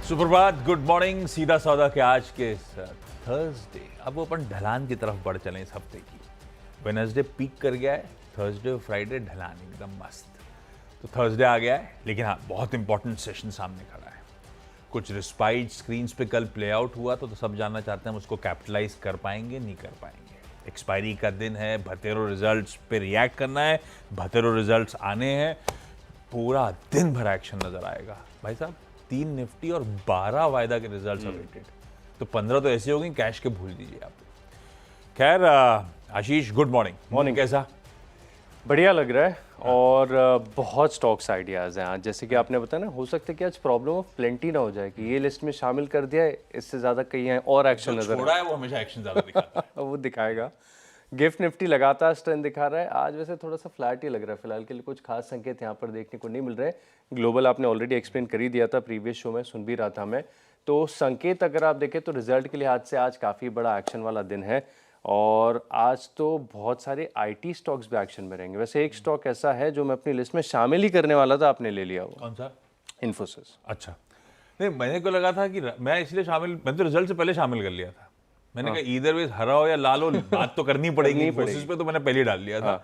सुप्रभात, good morning. सीधा सौदा के आज के थर्सडे, अब वो अपन ढलान की तरफ बढ़ चले इस हफ्ते की। वेडनेसडे पीक कर गया है, थर्सडे और फ्राइडे ढलान एकदम मस्त। तो थर्सडे आ गया है, लेकिन हाँ, बहुत इंपॉर्टेंट सेशन सामने खड़ा है। कुछ रिस्पाइट स्क्रीन्स पे कल प्ले आउट हुआ तो सब जानना चाहते हैं हम उसको कैपिटलाइज कर पाएंगे, नहीं कर पाएंगे। एक्सपायरी का दिन है, भतेरो रिजल्ट्स पे रिएक्ट करना है, भतेरो रिजल्ट्स आने हैं, पूरा दिन भर एक्शन नजर आएगा। भाई साहब, 3 निफ्टी और 12 वायदा के रिजल्ट्स अवेटेड, तो 15 तो ऐसे हो गए कैश के भूल दीजिए आप। खैर आशीष, गुड मॉर्निंग। मॉर्निंग कैसा? बढ़िया लग रहा है और बहुत स्टॉक्स आइडियाज़ हैं आज। जैसे कि आपने बताया ना, हो सकता है कि आज प्रॉब्लम ऑफ प्लेंटी ना हो जाए कि ये लिस्ट में शामिल कर दिया है, इससे ज़्यादा कहीं है और एक्शन नजर छोड़ा है वो हमेशा एक्शन ज्यादा दिखाता है। वो दिखाएगा। गिफ्ट निफ्टी लगातार स्ट्रेंथ दिखा रहा है। आज वैसे थोड़ा सा फ्लैट ही लग रहा है फिलहाल के लिए, कुछ खास संकेत यहाँ पर देखने को नहीं मिल रहे। ग्लोबल आपने ऑलरेडी एक्सप्लेन कर ही दिया था, प्रीवियस शो में सुन भी रहा था मैं। तो संकेत अगर आप देखें तो रिजल्ट के लिहाज से आज काफ़ी बड़ा एक्शन वाला दिन है और आज तो बहुत सारे आईटी स्टॉक्स भी एक्शन में रहेंगे। वैसे एक स्टॉक ऐसा है जो मैं अपनी लिस्ट में शामिल ही करने वाला था, आपने ले लिया वो। कौन सा? इन्फोसिस। अच्छा, नहीं, मैंने को लगा था कि मैं इसलिए मैं तो रिजल्ट से पहले शामिल कर लिया था। मैंने कहा ईदर वे हरा हो या लाल हो, बात तो करनी पड़ेगी। इन्फोसिस पे तो मैंने पहले डाल लिया था।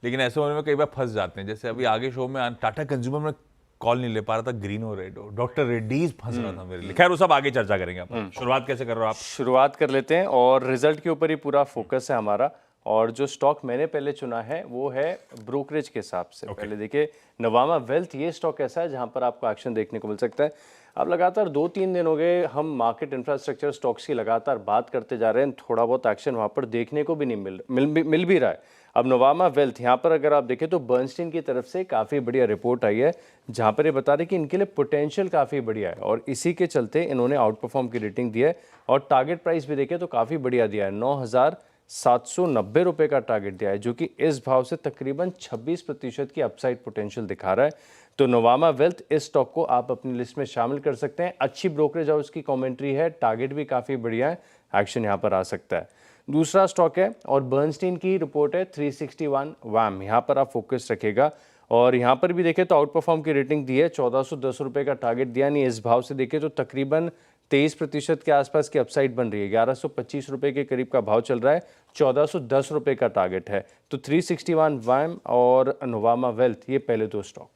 लेकिन ऐसे होने में कई बार फंस जाते हैं। जैसे अभी आगे शो में टाटा कंज्यूमर में कॉल नहीं ले पा रहा था, ग्रीन और रेड हो, डॉक्टर रेड्डीज फंस रहा था मेरे लिए। खैर वो सब आगे चर्चा करेंगे अपन। शुरुआत कैसे कर रहे हो आप? शुरुआत कर लेते हैं और रिजल्ट के ऊपर ही पूरा फोकस है हमारा। और जो स्टॉक मैंने पहले चुना है वो है ब्रोकरेज के हिसाब से। पहले देखिए, नवामा वेल्थ, ये स्टॉक ऐसा है जहां पर आपको एक्शन देखने को मिल सकता है। अब लगातार 2-3 दिन हो गए हम मार्केट इंफ्रास्ट्रक्चर स्टॉक्स की लगातार बात करते जा रहे हैं, थोड़ा बहुत एक्शन वहां पर देखने को भी नहीं मिल भी रहा है। अब नवामा वेल्थ, यहाँ पर अगर आप देखें तो बर्नस्टीन की तरफ से काफ़ी बढ़िया रिपोर्ट आई है जहाँ पर ये बता रहे कि इनके लिए पोटेंशियल काफ़ी बढ़िया है और इसी के चलते इन्होंने आउट परफॉर्म की रेटिंग दी है। और टारगेट प्राइस भी देखें तो काफ़ी बढ़िया दिया है, 9,790 रुपये का टारगेट दिया है, जो कि इस भाव से तकरीबन 26% की अपसाइड पोटेंशियल दिखा रहा है। तो नवामा वेल्थ, इस स्टॉक को आप अपनी लिस्ट में शामिल कर सकते हैं। अच्छी ब्रोकरेज हाउस की कमेंट्री है, टारगेट भी काफ़ी बढ़िया है, एक्शन यहाँ पर आ सकता है। दूसरा स्टॉक है और बर्नस्टीन की रिपोर्ट है 361 वैम, यहाँ पर आप फोकस रखेगा। और यहाँ पर भी देखें तो आउट परफॉर्म की रेटिंग दी है, 1410 रुपये का टारगेट दिया, नहीं इस भाव से देखें तो तकरीबन 23% के आसपास की अपसाइड बन रही है। 1125 रुपये के करीब का भाव चल रहा है, 1410 रुपये का टारगेट है। तो 361 वैम और नोवामा वेल्थ, ये पहले दो स्टॉक।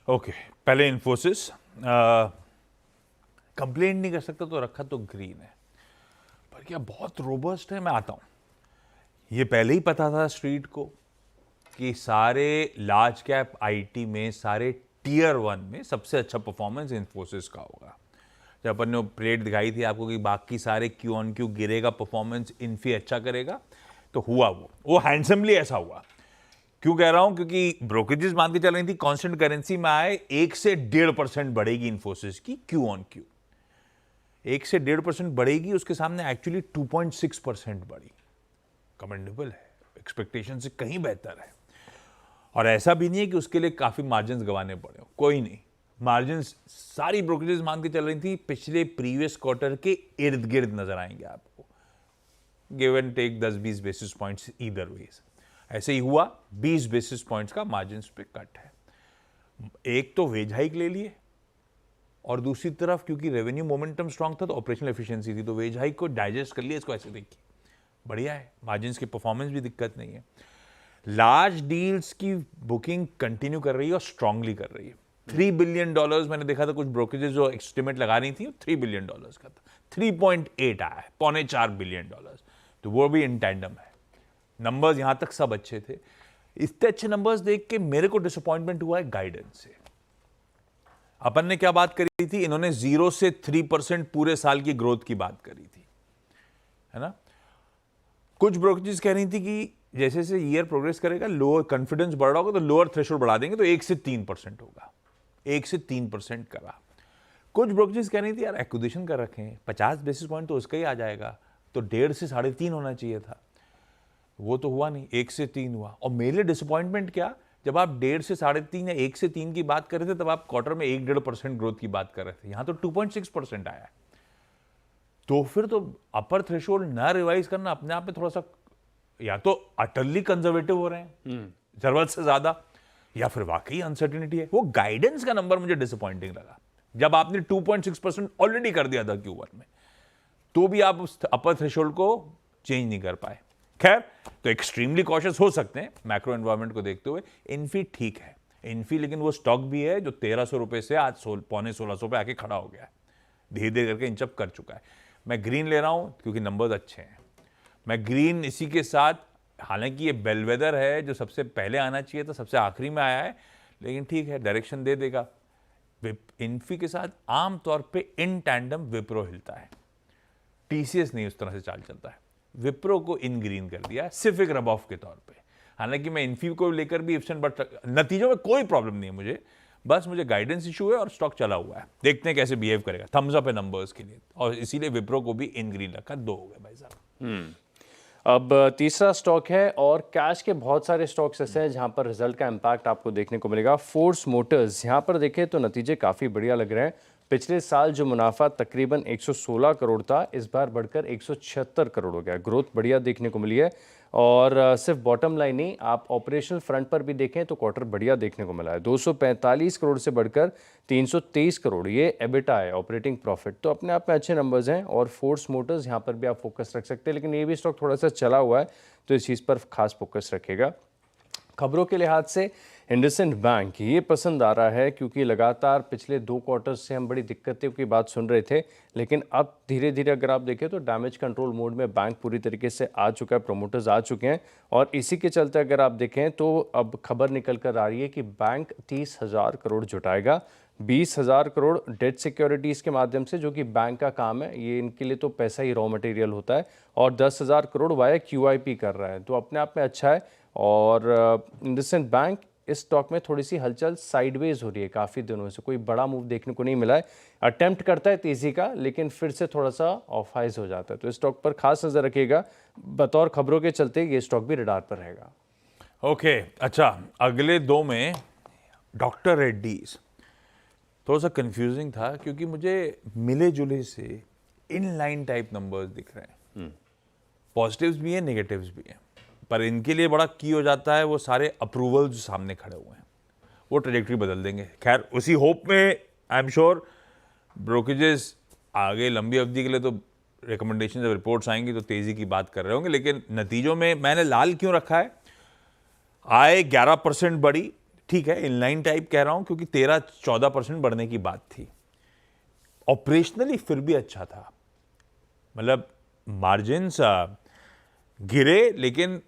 ओके, पहले इन्फोसिस। कंप्लेंट नहीं कर सकता तो रखा तो ग्रीन है, पर क्या बहुत रोबस्ट है। मैं आता हूँ, ये पहले ही पता था स्ट्रीट को कि सारे लार्ज कैप आईटी में, सारे टियर 1 में सबसे अच्छा परफॉर्मेंस इन्फोसिस का होगा। जब अपन ने प्लेट दिखाई थी आपको कि बाकी सारे क्यू ऑन क्यू गिरेगा, परफॉर्मेंस इन्फी अच्छा करेगा, तो हुआ वो हैंडसमली ऐसा हुआ। क्यों कह रहा हूं? क्योंकि ब्रोकरेजेस मान के चल रही थी कांस्टेंट करेंसी में आए 1 से 1.5% बढ़ेगी इन्फोसिस की क्यू ऑन क्यू। 1 से 1.5% बढ़ेगी, उसके सामने एक्चुअली 2.6% बढ़ी। कमेंडेबल है, एक्सपेक्टेशन से कहीं बेहतर है। और ऐसा भी नहीं है कि उसके लिए काफी मार्जिन गंवाने पड़े हो, कोई नहीं। मार्जिन सारी ब्रोकरेजेस मान के चल रही थी पिछले प्रीवियस क्वार्टर के इर्द गिर्द नजर आएंगे आपको, give and take 10-20 basis points either ways. ऐसे ही हुआ, 20 बेसिस पॉइंट्स का मार्जिन पे कट है। एक तो वेज हाइक ले लिए और दूसरी तरफ क्योंकि रेवेन्यू मोमेंटम स्ट्रांग था तो ऑपरेशनल एफिशिएंसी थी, तो वेज हाइक को डाइजेस्ट कर लिया। इसको ऐसे देखिए, बढ़िया है, मार्जिन की परफॉर्मेंस भी दिक्कत नहीं है। लार्ज डील्स की बुकिंग कंटिन्यू कर रही है और स्ट्रांगली कर रही है। $3 बिलियन मैंने देखा था, कुछ ब्रोकरेजेस जो एस्टिमेट लगा रही थी $3 बिलियन का था, 3.8 आया है, $4.25 बिलियन, तो वो भी इन टैंडम है। नंबर्स यहां तक सब अच्छे थे। इतने अच्छे नंबर्स देख के मेरे को डिसअपॉइंटमेंट हुआ है गाइडेंस से। अपन ने क्या बात करी थी? इन्होंने 0 से 3% पूरे साल की ग्रोथ की बात करी थी, है ना। कुछ ब्रोकरेजेस कह रही थी कि जैसे जैसे ईयर प्रोग्रेस करेगा, लोअर कॉन्फिडेंस बढ़ रहा होगा तो लोअर थ्रेशोल्ड बढ़ा देंगे, तो 1 से 3% होगा। 1 से 3% करा। कुछ ब्रोकरेजेस कह रही थी यार एक्विजिशन कर रखे हैं, 50 बेसिस पॉइंट तो उसका ही आ जाएगा, तो 1.5 से 3.5 होना चाहिए था। वो तो हुआ नहीं, 1 से 3 हुआ। और मेरे लिए डिसअपॉइंटमेंट क्या, जब आप 1.5 से 3.5 या 1 से 3 की बात कर रहे थे तब आप क्वार्टर में 1-1.5% ग्रोथ की बात कर रहे थे, यहां तो 2.6% आया है। तो फिर तो अपर थ्रेशोल्ड ना रिवाइज करना अपने आप में थोड़ा सा, या तो अटरली कंजर्वेटिव हो रहे हैं जरूरत से ज्यादा, या फिर वाकई अनसर्टेनिटी है। वो गाइडेंस का नंबर मुझे डिसअपॉइंटिंग लगा। जब आपने 2.6% ऑलरेडी कर दिया था Q1 में, तो भी आप उस अपर थ्रेशोल्ड को चेंज नहीं कर पाए। खैर, तो एक्सट्रीमली कॉशियस हो सकते हैं मैक्रो एनवायरनमेंट को देखते हुए। इन्फी ठीक है, इन्फी, लेकिन वो स्टॉक भी है जो 1300 रुपए से आज पौने 1600 पे आके खड़ा हो गया है, धीरे धीरे करके इंचअप कर चुका है। मैं ग्रीन ले रहा हूं क्योंकि नंबर्स अच्छे हैं। मैं ग्रीन इसी के साथ, हालांकि ये बेलवेदर है जो सबसे पहले आना चाहिए था, सबसे आखिरी में आया है, लेकिन ठीक है, डायरेक्शन दे देगा। इन्फी के साथ आमतौर पे इन टैंडम विप्रो हिलता है, टीसीएस नहीं उस तरह से चाल चलता है। विप्रो को इन ग्रीन कर दिया सिर्फ एक रब ऑफ के तौर पे। हालांकि मैं इन्फी को लेकर भी इफ्सन, बट नतीजों में कोई प्रॉब्लम नहीं है मुझे, बस मुझे गाइडेंस इशू है और स्टॉक चला हुआ है, देखते हैं कैसे बिहेव करेगा। थम्स अप है नंबर्स के लिए, और इसीलिए विप्रो को भी इन ग्रीन रखा। 2 हो गए भाई साहब। अब तीसरा स्टॉक है, और कैश के बहुत सारे स्टॉक्स ऐसे हैं जहां पर रिजल्ट का इम्पैक्ट आपको देखने को मिलेगा। फोर्स मोटर्स, यहां पर देखें तो नतीजे काफ़ी बढ़िया लग रहे हैं। पिछले साल जो मुनाफा तकरीबन 116 करोड़ था, इस बार बढ़कर 176 करोड़ हो गया। ग्रोथ बढ़िया देखने को मिली है, और सिर्फ बॉटम लाइन नहीं, आप ऑपरेशनल फ्रंट पर भी देखें तो क्वार्टर बढ़िया देखने को मिला है। 245 करोड़ से बढ़कर 323 करोड़, ये एबिटा है, ऑपरेटिंग प्रॉफिट। तो अपने आप में अच्छे नंबर्स हैं, और फोर्स मोटर्स यहाँ पर भी आप फोकस रख सकते हैं, लेकिन ये भी स्टॉक थोड़ा सा चला हुआ है, तो इस चीज़ पर खास फोकस रखेगा। खबरों के लिहाज से इंडसइंड बैंक ये पसंद आ रहा है, क्योंकि लगातार पिछले 2 क्वार्टर्स से हम बड़ी दिक्कतों की बात सुन रहे थे, लेकिन अब धीरे धीरे अगर आप देखें तो डैमेज कंट्रोल मोड में बैंक पूरी तरीके से आ चुका है, प्रोमोटर्स आ चुके हैं, और इसी के चलते अगर आप देखें तो अब खबर निकल कर आ रही है कि बैंक 30,000 करोड़ जुटाएगा। 20,000 करोड़ डेट सिक्योरिटीज़ के माध्यम से, जो कि बैंक का काम है, ये इनके लिए तो पैसा ही रॉ मटेरियल होता है, और 10,000 करोड़ वाया QIP कर रहा है, तो अपने आप में अच्छा है। और इंडसइंड बैंक, इस स्टॉक में थोड़ी सी हलचल साइडवेज हो रही है काफ़ी दिनों से, कोई बड़ा मूव देखने को नहीं मिला है। अटेम्प्ट करता है तेज़ी का, लेकिन फिर से थोड़ा सा ऑफ हाइज हो जाता है, तो इस स्टॉक पर खास नज़र रखिएगा। बतौर खबरों के चलते ये स्टॉक भी रडार पर रहेगा। ओके, अच्छा, अगले 2 में डॉक्टर रेड्डीज थोड़ा सा कंफ्यूजिंग था, क्योंकि मुझे मिले जुले से इन लाइन टाइप नंबर्स दिख रहे हैं। पॉजिटिव्स भी हैं, नेगेटिव्स भी हैं, पर इनके लिए बड़ा की हो जाता है वो सारे अप्रूवल जो सामने खड़े हुए हैं, वो ट्रेजेक्ट्री बदल देंगे। खैर, उसी होप में आई एम श्योर ब्रोकरेजेस आगे लंबी अवधि के लिए तो रिकमेंडेशन, जब रिपोर्ट्स आएंगी तो तेज़ी की बात कर रहे होंगे, लेकिन नतीजों में मैंने लाल क्यों रखा है? आय 11% बढ़ी, ठीक है, इनलाइन टाइप कह रहा हूं क्योंकि 13-14% बढ़ने की बात थी। ऑपरेशनली फिर भी अच्छा था, मतलब मार्जिन्स गिरे, लेकिन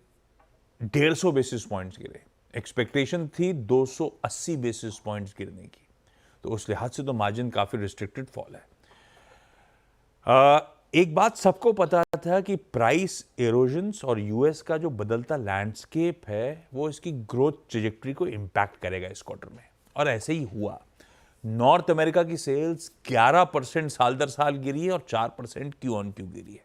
150 बेसिस पॉइंट्स गिरे। एक्सपेक्टेशन थी 280 बेसिस पॉइंट्स गिरने की, तो उस लिहाज से तो मार्जिन काफ़ी रिस्ट्रिक्टेड फॉल है। एक बात सबको पता था कि प्राइस एरोजन्स और यूएस का जो बदलता लैंडस्केप है वो इसकी ग्रोथ ट्रेजेक्ट्री को इम्पैक्ट करेगा इस क्वार्टर में, और ऐसे ही हुआ। नॉर्थ अमेरिका की सेल्स 11% साल दर साल गिरी है, और 4% Q-on-Q गिरी है।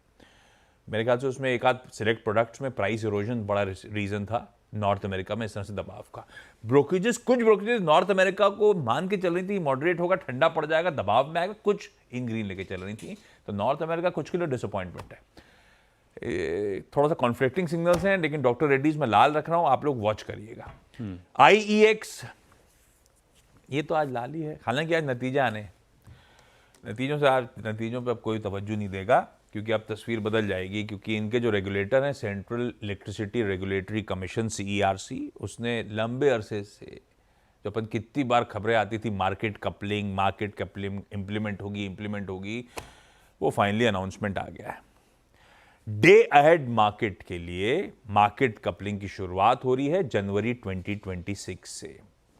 मेरे ख्याल से उसमें एक आध सिलेक्ट प्रोडक्ट्स में प्राइस इरोजन बड़ा रीजन था नॉर्थ अमेरिका में इस तरह से दबाव का। कुछ ब्रोकरेजेस नॉर्थ अमेरिका को मान के चल रही थी मॉडरेट होगा, ठंडा पड़ जाएगा, दबाव में आएगा, कुछ इन ग्रीन लेके चल रही थी। तो नॉर्थ अमेरिका कुछ के लिए डिसअपॉइंटमेंट है, थोड़ा सा कॉन्फ्लिक्टिंग सिग्नल्स हैं, लेकिन डॉक्टर रेड्डीज में लाल रख रहा हूं, आप लोग वॉच करिएगा। IEX ये तो आज लाल ही है, हालांकि आज नतीजे आने, नतीजों पे अब कोई तवज्जो नहीं देगा, क्योंकि अब तस्वीर बदल जाएगी, क्योंकि इनके जो रेगुलेटर हैं, central electricity regulatory commission CERC, उसने लंबे अरसे से जो अपन कितनी बार खबरें आती थी मार्केट कपलिंग इम्प्लीमेंट होगी, वो फाइनली अनाउंसमेंट आ गया है। डे अहेड मार्केट के लिए मार्केट कपलिंग की शुरुआत हो रही है जनवरी 2026 से।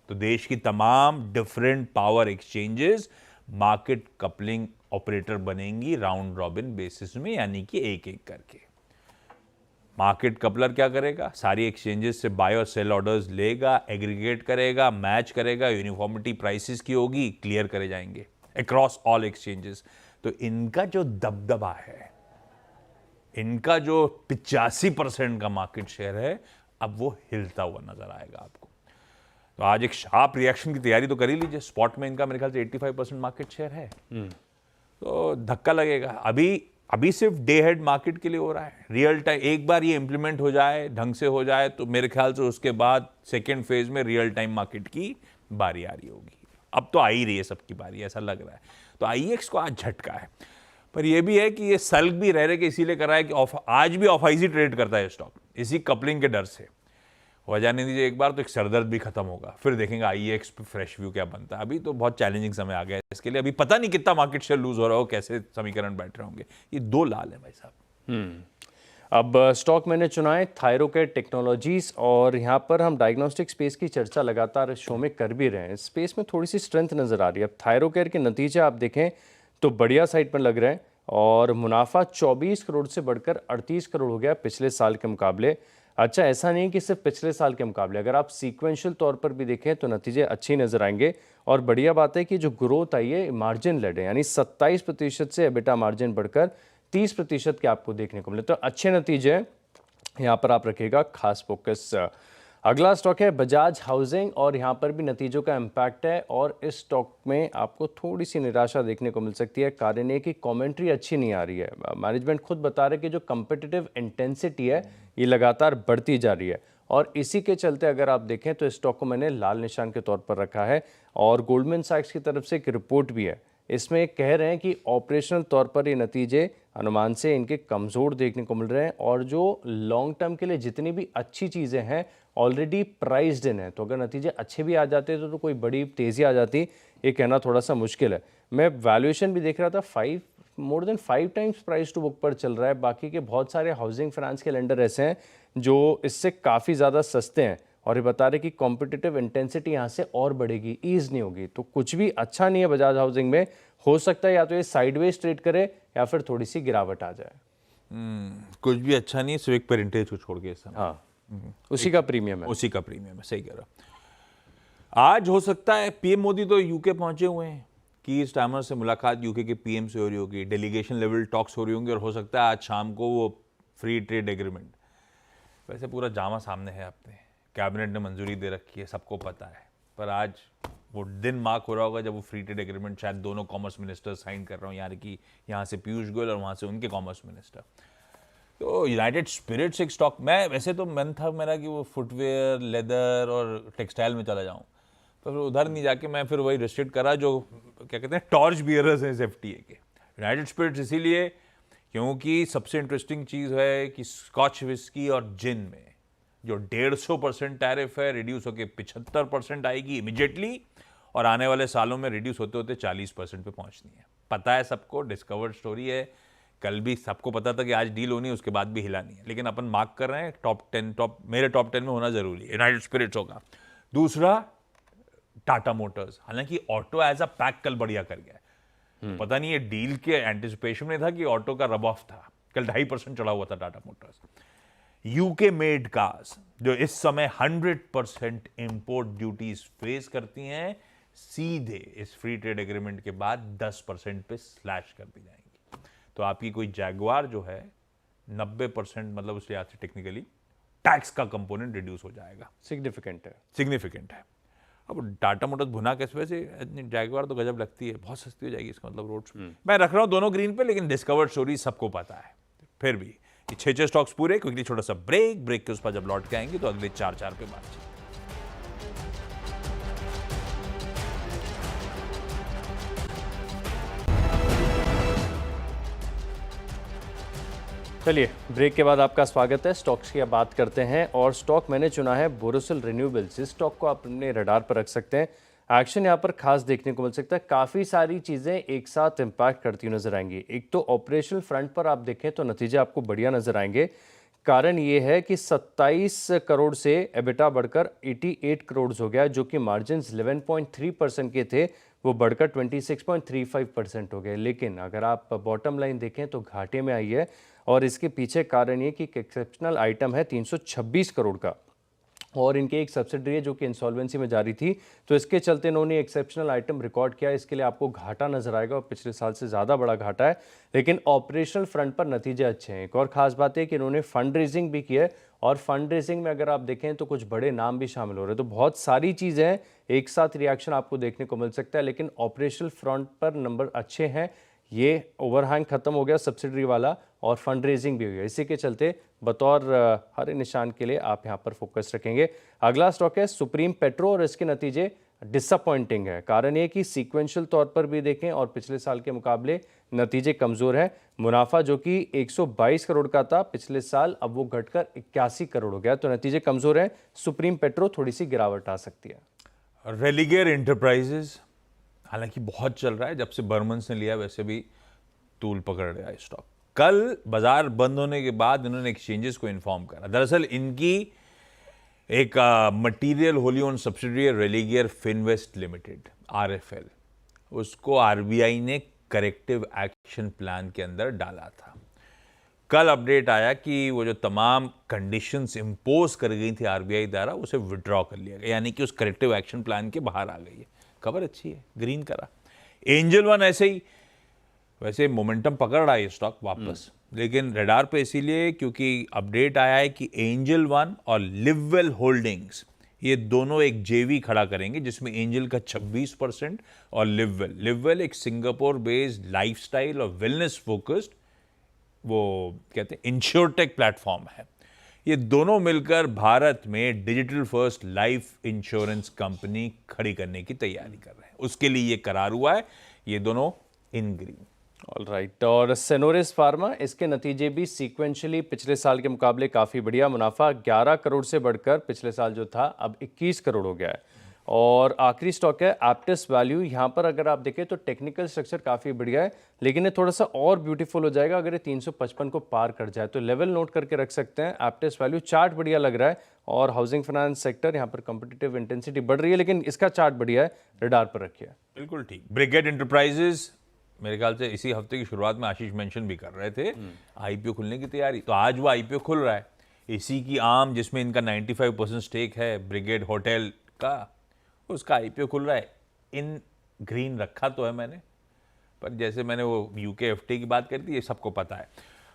तो देश की तमाम different power exchanges market coupling operator बनेंगी राउंड रॉबिन बेसिस में, यानी कि एक एक करके। मार्केट कपलर क्या करेगा? सारी एक्सचेंजेस से बाय और सेल ऑर्डर्स लेगा, एग्रीगेट करेगा, मैच करेगा, यूनिफॉर्मिटी प्राइसेस की होगी, क्लियर करे जाएंगे अक्रॉस ऑल एक्सचेंजेस। तो इनका जो दबदबा है, इनका जो 85% का मार्केट शेयर है, अब वो हिलता हुआ नजर आएगा आपको। तो आज एक शार्प रिएक्शन की तैयारी तो कर ही लीजिए। स्पॉट में इनका मेरे ख्याल से 85% मार्केट शेयर है, तो धक्का लगेगा। अभी सिर्फ डे हेड मार्केट के लिए हो रहा है, रियल टाइम एक बार ये इंप्लीमेंट हो जाए, ढंग से हो जाए, तो मेरे ख्याल से उसके बाद सेकेंड फेज में रियल टाइम मार्केट की बारी आ रही होगी। अब तो आ ही रही है सबकी बारी, ऐसा लग रहा है। तो IEX को आज झटका है, पर यह भी है कि ये सल्क भी रह रहे कि इसीलिए कर रहा है कि आज भी ऑफ आइज ही ट्रेड करता है स्टॉक, इसी कपलिंग के डर से। हो जाने दीजिए एक बार तो एक सरदर्द भी खत्म होगा, फिर देखेंगे IEX पे फ्रेश व्यू क्या बनता है। अभी तो बहुत चैलेंजिंग समय आ गया है इसके लिए, अभी पता नहीं कितना मार्केट शेयर लूज हो रहा हो, कैसे समीकरण बैठ रहे होंगे। ये दो लाल है भाई साहब। अब स्टॉक मैंने चुना है थायरोकेयर टेक्नोलॉजीज, और यहाँ पर हम डायग्नोस्टिक स्पेस की चर्चा लगातार शो में कर भी रहे हैं। स्पेस में थोड़ी सी स्ट्रेंथ नज़र आ रही है। अब थायरोकेयर के नतीजे आप देखें तो बढ़िया साइड पर लग रहे हैं, और मुनाफा 24 करोड़ से बढ़कर 38 करोड़ हो गया पिछले साल के मुकाबले। अच्छा, ऐसा नहीं कि सिर्फ पिछले साल के मुकाबले, अगर आप सीक्वेंशियल तौर पर भी देखें तो नतीजे अच्छे नजर आएंगे। और बढ़िया बात है कि जो ग्रोथ आई है मार्जिन लेड है, यानी 27% से एबिटा मार्जिन बढ़कर 30% के आपको देखने को मिले, तो अच्छे नतीजे हैं। यहाँ पर आप रखिएगा खास फोकस। अगला स्टॉक है बजाज हाउसिंग, और यहाँ पर भी नतीजों का इम्पैक्ट है, और इस स्टॉक में आपको थोड़ी सी निराशा देखने को मिल सकती है। कारण ये कि कमेंट्री अच्छी नहीं आ रही है। मैनेजमेंट खुद बता रहे कि जो कंपिटिटिव इंटेंसिटी है ये लगातार बढ़ती जा रही है, और इसी के चलते अगर आप देखें तो इस स्टॉक को मैंने लाल निशान के तौर पर रखा है। और गोल्डमैन सैक्स की तरफ से एक रिपोर्ट भी है, इसमें कह रहे हैं कि ऑपरेशनल तौर पर ये नतीजे अनुमान से इनके कमज़ोर देखने को मिल रहे हैं, और जो लॉन्ग टर्म के लिए जितनी भी अच्छी चीज़ें हैं ऑलरेडी प्राइस्ड इन है। तो अगर नतीजे अच्छे भी आ जाते तो कोई बड़ी तेज़ी आ जाती, ये कहना थोड़ा सा मुश्किल है। मैं वैल्यूएशन भी देख रहा था, more than 5 times price to book पर चल रहा है। बाकी के बहुत सारे हाउसिंग फाइनेंस के लेंडर ऐसे हैं जो इससे काफ़ी ज़्यादा सस्ते हैं, और ये बता रहे कि कॉम्पिटिटिव इंटेंसिटी यहाँ से और बढ़ेगी, ईज नहीं होगी। तो कुछ भी अच्छा नहीं है बजाज हाउसिंग में। हो सकता है या तो ये साइडवेज ट्रेड करे या फिर थोड़ी सी गिरावट आ जाए। कुछ भी अच्छा नहीं है सिर्फ एक पेरेंटेज को छोड़ के। हाँ, उसी का प्रीमियम है। उसी का प्रीमियम है, सही कह रहा। आज हो सकता है PM मोदी तो यूके पहुंचे हुए हैं, की स्टामर से मुलाकात यूके के PM से हो रही होगी, डेलीगेशन लेवल टॉक्स हो रही होंगी, और हो सकता है आज शाम को वो फ्री ट्रेड एग्रीमेंट। वैसे पूरा जामा सामने है अपने, कैबिनेट ने मंजूरी दे रखी है, सबको पता है, पर आज वो दिन मार्क हो रहा होगा जब वो फ्री ट्रेड एग्रीमेंट शायद दोनों कॉमर्स मिनिस्टर साइन कर रहा हूँ, यानी कि यहाँ से पीयूष गोयल और वहाँ से उनके कॉमर्स मिनिस्टर। तो यूनाइटेड स्पिरिट्स एक स्टॉक, मैं वैसे तो मन था मेरा कि वो फुटवेयर, लेदर और टेक्सटाइल में चला जाऊँ, पर उधर नहीं जाके मैं फिर वही रिस्ट्रिक्ट करा जो क्या कहते हैं टॉर्च बियरर्स हैं FTA के। यूनाइटेड स्पिरिट्स इसीलिए क्योंकि सबसे इंटरेस्टिंग चीज़ है कि स्कॉच विस्की और जिन में जो 150% टैरिफ है रिड्यूस होकर 75% आएगी इमीडिएटली, और आने वाले सालों में रिड्यूस होते होते 40% पे पहुंचनी है। पता है सबको, डिस्कवर्ड स्टोरी है, कल भी सबको पता था कि आज डील होनी है, उसके बाद भी हिला नहीं है, लेकिन अपन मार्क कर रहे हैं मेरे टॉप 10 में होना जरूरी है, यूनाइटेड स्पिरिट्स होगा। दूसरा टाटा मोटर्स, हालांकि ऑटो एज अ पैक कल बढ़िया कर गया है। पता नहीं ये डील के एंटिसिपेशन में था कि ऑटो का रब ऑफ था, कल 2.5% चढ़ा हुआ था Tata Motors. UK made cars जो इस समय 100% इंपोर्ट ड्यूटीज फेस करती हैं, सीधे इस फ्री ट्रेड एग्रीमेंट के बाद 10% पे स्लैश कर दी जाएंगी। तो आपकी कोई जैगवार जो है 90%, मतलब उस लिहाज से टेक्निकली टैक्स का कंपोनेंट रिड्यूस हो जाएगा। सिग्निफिकेंट है। अब टाटा मोटर्स भुना कैसे, वैसे जैगवार तो गजब लगती है, बहुत सस्ती हो जाएगी इसका मतलब रोड्स। मैं रख रहा हूं दोनों ग्रीन पे, लेकिन डिस्कवर्ड स्टोरी सबको पता है। फिर भी 6 स्टॉक्स पूरे, क्विकली छोटा सा ब्रेक के उस पर जब लौट के आएंगे तो अगले 4 पे बातचीत। चलिए, ब्रेक के बाद आपका स्वागत है। स्टॉक्स की अब बात करते हैं, और स्टॉक मैंने चुना है बोरोसिल रिन्यूएबल्स। इस स्टॉक को आप अपने रडार पर रख सकते हैं। एक्शन यहाँ पर खास देखने को मिल सकता है, काफ़ी सारी चीज़ें एक साथ इम्पैक्ट करती हुई नजर आएंगी। एक तो ऑपरेशनल फ्रंट पर आप देखें तो नतीजे आपको बढ़िया नजर आएंगे। कारण ये है कि 27 करोड़ से एबिटा बढ़कर 88 करोड़ हो गया, जो कि मार्जिन 11.3% के थे, वो बढ़कर 26.35% हो गए। लेकिन अगर आप बॉटम लाइन देखें तो घाटे में आई है, और इसके पीछे कारण ये कि एक्सेप्शनल आइटम है 326 करोड़ का, और इनके एक सब्सिडरी है जो कि इंसॉल्वेंसी में जारी थी, तो इसके चलते इन्होंने एक्सेप्शनल आइटम रिकॉर्ड किया। इसके लिए आपको घाटा नजर आएगा, और पिछले साल से ज़्यादा बड़ा घाटा है, लेकिन ऑपरेशनल फ्रंट पर नतीजे अच्छे हैं। एक और खास बात है कि इन्होंने फंड रेजिंग भी की है, और फंड रेजिंग में अगर आप देखें तो कुछ बड़े नाम भी शामिल हो रहे हैं। तो बहुत सारी चीज़ें हैं, एक साथ रिएक्शन आपको देखने को मिल सकता है, लेकिन ऑपरेशनल फ्रंट पर नंबर अच्छे हैं। ये ओवरहैंग खत्म हो गया सब्सिडरी वाला, और फंड रेजिंग भी हो गया। इसी के चलते बतौर हरे निशान के लिए आप यहां पर फोकस रखेंगे। अगला स्टॉक है सुप्रीम पेट्रो, और इसके नतीजे डिसअपॉइंटिंग है। कारण ये कि सीक्वेंशियल तौर पर भी देखें और पिछले साल के मुकाबले नतीजे कमज़ोर हैं। मुनाफा जो कि 122 करोड़ का था पिछले साल, अब वो घटकर 81 करोड़ हो गया, तो नतीजे कमज़ोर हैं। सुप्रीम पेट्रो थोड़ी सी गिरावट आ सकती है। रेलिगेयर एंटरप्राइजेज हालांकि बहुत चल रहा है, जब से बर्मन्स ने लिया वैसे भी तूल पकड़ रहा है स्टॉक। कल बाजार बंद होने के बाद इन्होंने एक्सचेंजेस को इन्फॉर्म करा। दरअसल इनकी एक material Holi own subsidiary Religare Finvest limited RFL, उसको RBI ने करेक्टिव एक्शन प्लान के अंदर डाला था। कल अपडेट आया कि वो जो तमाम कंडीशंस इंपोज कर गई थी RBI द्वारा, उसे विड्रॉ कर लिया गया, यानी कि उस करेक्टिव एक्शन प्लान के बाहर आ गई है। खबर अच्छी है, ग्रीन करा। एंजल वन ऐसे ही, वैसे मोमेंटम पकड़ रहा है स्टॉक वापस, लेकिन रडार पे इसीलिए क्योंकि अपडेट आया है कि एंजल वन और लिववेल होल्डिंग्स ये दोनों एक जेवी खड़ा करेंगे, जिसमें एंजल का 26% और लिववेल एक सिंगापुर बेस्ड लाइफस्टाइल और वेलनेस फोकस्ड वो कहते हैं इंश्योरटेक प्लेटफॉर्म है। ये दोनों मिलकर भारत में digital first life insurance company खड़ी करने की तैयारी कर रहे हैं। उसके लिए ये करार हुआ है, ये दोनों इन ग्रीन। ऑलराइट, और सेनोरिस फार्मा, इसके नतीजे भी सीक्वेंशियली पिछले साल के मुकाबले काफ़ी बढ़िया। मुनाफा 11 करोड़ से बढ़कर पिछले साल जो था अब 21 करोड़ हो गया है। और आखिरी स्टॉक है एप्टिस वैल्यू। यहाँ पर अगर आप देखें तो टेक्निकल स्ट्रक्चर काफ़ी बढ़िया है, लेकिन ये थोड़ा सा और ब्यूटीफुल हो जाएगा अगर ये 355 को पार कर जाए, तो लेवल नोट करके रख सकते हैं। एप्टिस वैल्यू चार्ट बढ़िया लग रहा है, और हाउसिंग फाइनेंस सेक्टर यहाँ पर कॉम्पिटिटिव इंटेंसिटी बढ़ रही है, लेकिन इसका चार्ट बढ़िया है, रडार पर रखिए। बिल्कुल ठीक। ब्रिगेड एंटरप्राइजेज मेरे ख्याल से इसी हफ्ते की शुरुआत में आशीष मेंशन भी कर रहे थे, IPO खुलने की तैयारी, तो आज वो IPO खुल रहा है। इसी की आम जिसमें इनका 95% स्टेक है ब्रिगेड होटल का, उसका IPO खुल रहा है। इन ग्रीन रखा तो है मैंने, पर जैसे मैंने वो UK FTA की बात करी थी, ये सबको पता है।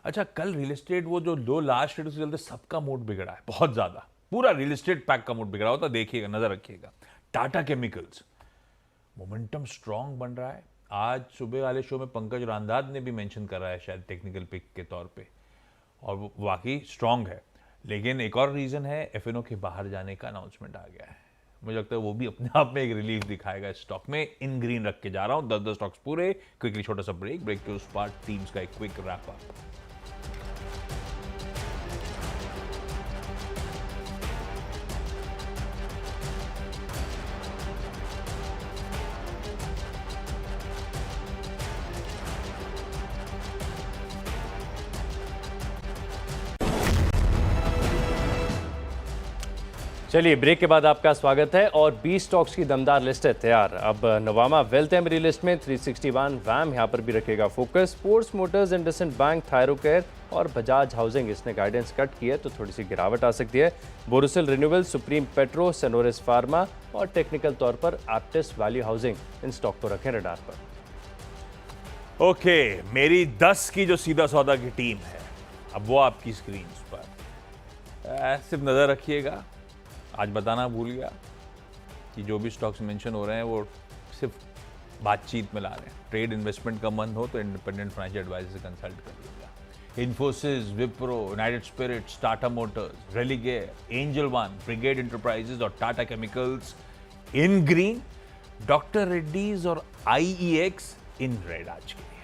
अच्छा, कल रियल एस्टेट वो जो 2 लास्ट रेट से चलते सबका मूड बिगड़ा है बहुत ज़्यादा, पूरा रियल एस्टेट पैक का मूड बिगड़ा होता, देखिएगा, नज़र रखिएगा। टाटा केमिकल्स मोमेंटम स्ट्रॉन्ग बन रहा है। आज सुबह वाले शो में पंकज रामदास ने भी मेंशन कर रहा है शायद टेक्निकल पिक के तौर पे, और वो वाकई स्ट्रॉन्ग है। लेकिन एक और रीज़न है, FNO के बाहर जाने का अनाउंसमेंट आ गया है। मुझे लगता है वो भी अपने आप में एक रिलीफ दिखाएगा स्टॉक में। इन ग्रीन रख के जा रहा हूँ। 10 स्टॉक्स पूरे। क्विकली छोटा सा ब्रेक के उस पार्ट टीम्स का एक क्विक रैप अप। चलिए, ब्रेक के बाद आपका स्वागत है, और 20 स्टॉक्स की दमदार लिस्ट है तैयार। अब नवामा वेल्थ है मेरी लिस्ट में, 361 वैम यहाँ पर भी रखेगा focus. Sports Motors, IndusInd bank, Thyrocare और बजाज हाउसिंग, इसने गाइडेंस कट की है तो थोड़ी सी गिरावट आ सकती है। Borosil renewable, Supreme Petro, Senores pharma और टेक्निकल तौर पर एप्टिस वैल्यू हाउसिंग, इन स्टॉक को रखें रडार पर। ओके, मेरी 10 की जो सीधा सौदा की टीम है, अब वो आपकी स्क्रीन पर सिर्फ नज़र रखिएगा। आज बताना भूल गया कि जो भी स्टॉक्स मेंशन हो रहे हैं वो सिर्फ बातचीत में ला रहे हैं। ट्रेड इन्वेस्टमेंट का मन हो तो इंडिपेंडेंट फाइनेंशियल एडवाइजर से कंसल्ट कर लीजिएगा। Infosys, Wipro, United Spirits, Tata Motors, Religare, Angel One, Brigade Enterprises और Tata Chemicals in green, doctor Reddy's और IEX इन रेड आज के।